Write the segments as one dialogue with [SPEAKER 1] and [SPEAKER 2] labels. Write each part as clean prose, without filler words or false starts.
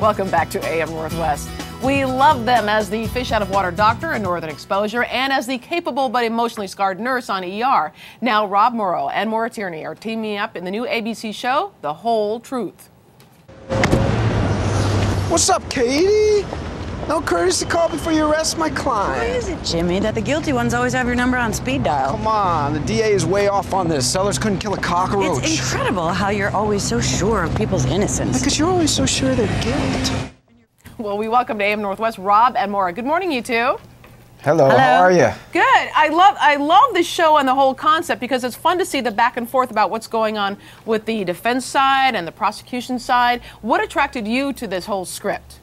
[SPEAKER 1] Welcome back to AM Northwest. We love them as the fish out of water doctor in Northern Exposure and as the capable but emotionally scarred nurse on ER. Now Rob Morrow and Maura Tierney are teaming up in the new ABC show, The Whole Truth.
[SPEAKER 2] What's up, Katie? No courtesy call before you arrest my client.
[SPEAKER 3] Why is it, Jimmy, that the guilty ones always have your number on speed dial?
[SPEAKER 2] Come on, the DA is way off on this. Sellers couldn't kill a cockroach.
[SPEAKER 3] It's incredible how you're always so sure of people's innocence.
[SPEAKER 2] Because you're always so sure of their guilt.
[SPEAKER 1] Well, we welcome to AM Northwest Rob and Maura. Good morning, you two.
[SPEAKER 2] Hello, how are you?
[SPEAKER 1] Good. I love this show and the whole concept because it's fun to see the back and forth about what's going on with the defense side and the prosecution side. What attracted you to this whole script?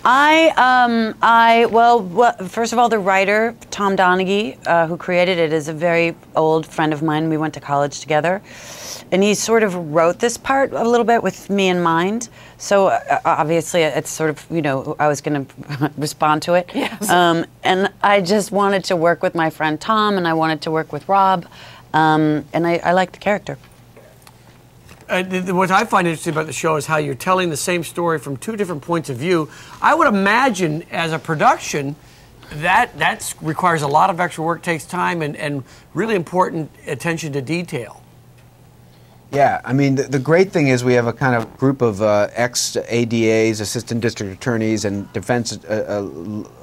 [SPEAKER 3] Well, first of all, the writer, Tom Donaghy, who created it, is a very old friend of mine. We went to college together. And he sort of wrote this part a little bit with me in mind. So obviously it's sort of, you know, I was going to respond to it.
[SPEAKER 1] Yes.
[SPEAKER 3] And I just wanted to work with my friend Tom, and I wanted to work with Rob. And I liked the character.
[SPEAKER 4] What I find interesting about the show is how you're telling the same story from two different points of view. I would imagine as a production that requires a lot of extra work, takes time, and really important attention to detail.
[SPEAKER 2] Yeah, I mean, the great thing is we have a kind of group of ex-ADAs, assistant district attorneys, and defense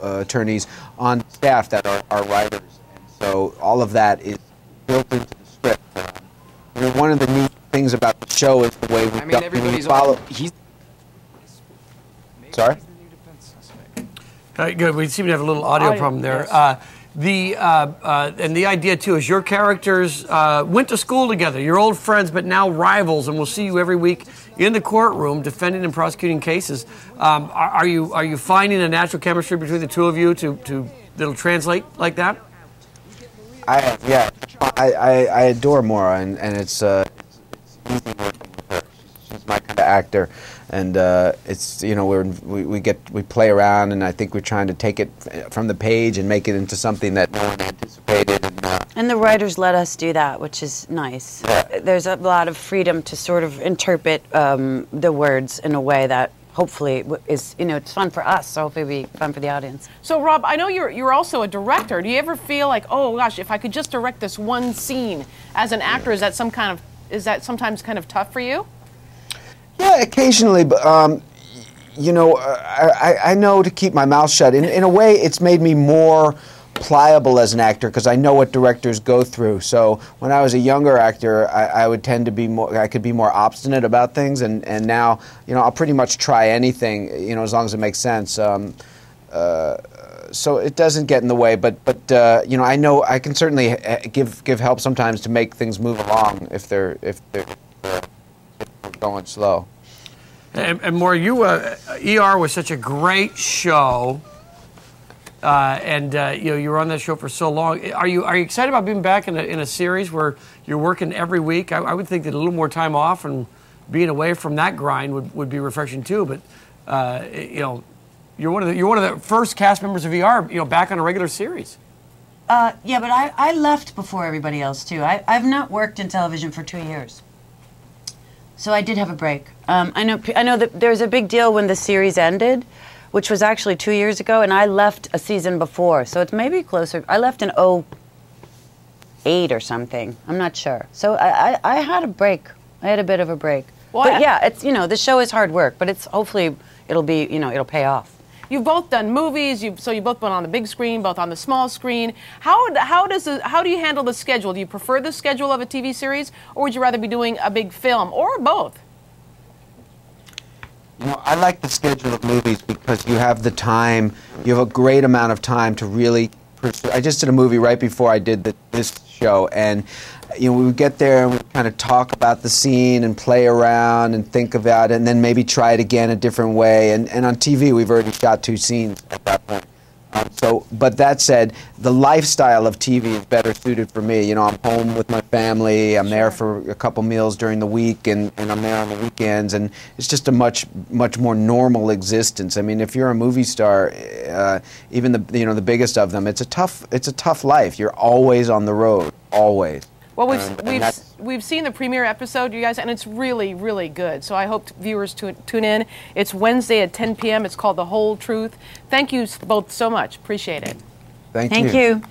[SPEAKER 2] attorneys on staff that are writers. And so all of that is built into the script. You know, one of the neat things about the show is the way we follow. Sorry?
[SPEAKER 4] Good. We seem to have a little audio problem there.
[SPEAKER 1] Yes.
[SPEAKER 4] And the idea too is your characters went to school together. You're old friends, but now rivals, and we'll see you every week in the courtroom defending and prosecuting cases. Are you finding a natural chemistry between the two of you that'll translate like that?
[SPEAKER 2] I adore Maura, and it's easy working with her. She's my kind of actor, and it's, you know, we play around, and I think we're trying to take it from the page and make it into something that no one anticipated.
[SPEAKER 3] And the writers let us do that, which is nice.
[SPEAKER 2] Yeah.
[SPEAKER 3] There's a lot of freedom to sort of interpret the words in a way that hopefully is, you know, it's fun for us, so hopefully it'll be fun for the audience.
[SPEAKER 1] So, Rob, I know you're also a director. Do you ever feel like, oh gosh, if I could just direct this one scene as an actor, is that sometimes kind of tough for you?
[SPEAKER 2] Yeah, occasionally, but you know, I know to keep my mouth shut. In a way, it's made me more pliable as an actor because I know what directors go through. So when I was a younger actor, I would tend to be more. I could be more obstinate about things, and now, you know, I'll pretty much try anything, you know, as long as it makes sense. So it doesn't get in the way, but you know, I know I can certainly give help sometimes to make things move along if they're going slow.
[SPEAKER 4] And Maura, ER was such a great show, and you know, you were on that show for so long. Are you excited about being back in a series where you're working every week? I would think that a little more time off and being away from that grind would be refreshing too. But you know, you're one of the first cast members of ER, you know, back on a regular series.
[SPEAKER 3] Yeah, but I left before everybody else too. I've not worked in television for 2 years. So I did have a break. I know that there's a big deal when the series ended, which was actually 2 years ago, and I left a season before, so it's maybe closer. I left in 2008 or something. I'm not sure. So I had a break. I had a bit of a break. Well, but yeah, it's, you know, the show is hard work, but it's hopefully it'll be, you know, it'll pay off.
[SPEAKER 1] You've both done movies, so you've both been on the big screen, both on the small screen. How do you handle the schedule? Do you prefer the schedule of a TV series, or would you rather be doing a big film, or both?
[SPEAKER 2] You know, I like the schedule of movies because you have the time, you have a great amount of time to really pursue. I just did a movie right before I did this show, and you know, we would get there and we kind of talk about the scene and play around and think about it, and then maybe try it again a different way. And on TV, we've already shot 2 scenes at that point. But that said, the lifestyle of TV is better suited for me. You know, I'm home with my family. I'm there for a couple meals during the week, and I'm there on the weekends. And it's just a much more normal existence. I mean, if you're a movie star, even the biggest of them, it's a tough life. You're always on the road, always.
[SPEAKER 1] Well,
[SPEAKER 2] And
[SPEAKER 1] we've seen the premiere episode, you guys, and it's really, really good. So I hope viewers tune in. It's Wednesday at 10 p.m. It's called The Whole Truth. Thank you both so much. Appreciate it.
[SPEAKER 2] Thank
[SPEAKER 3] Thank you.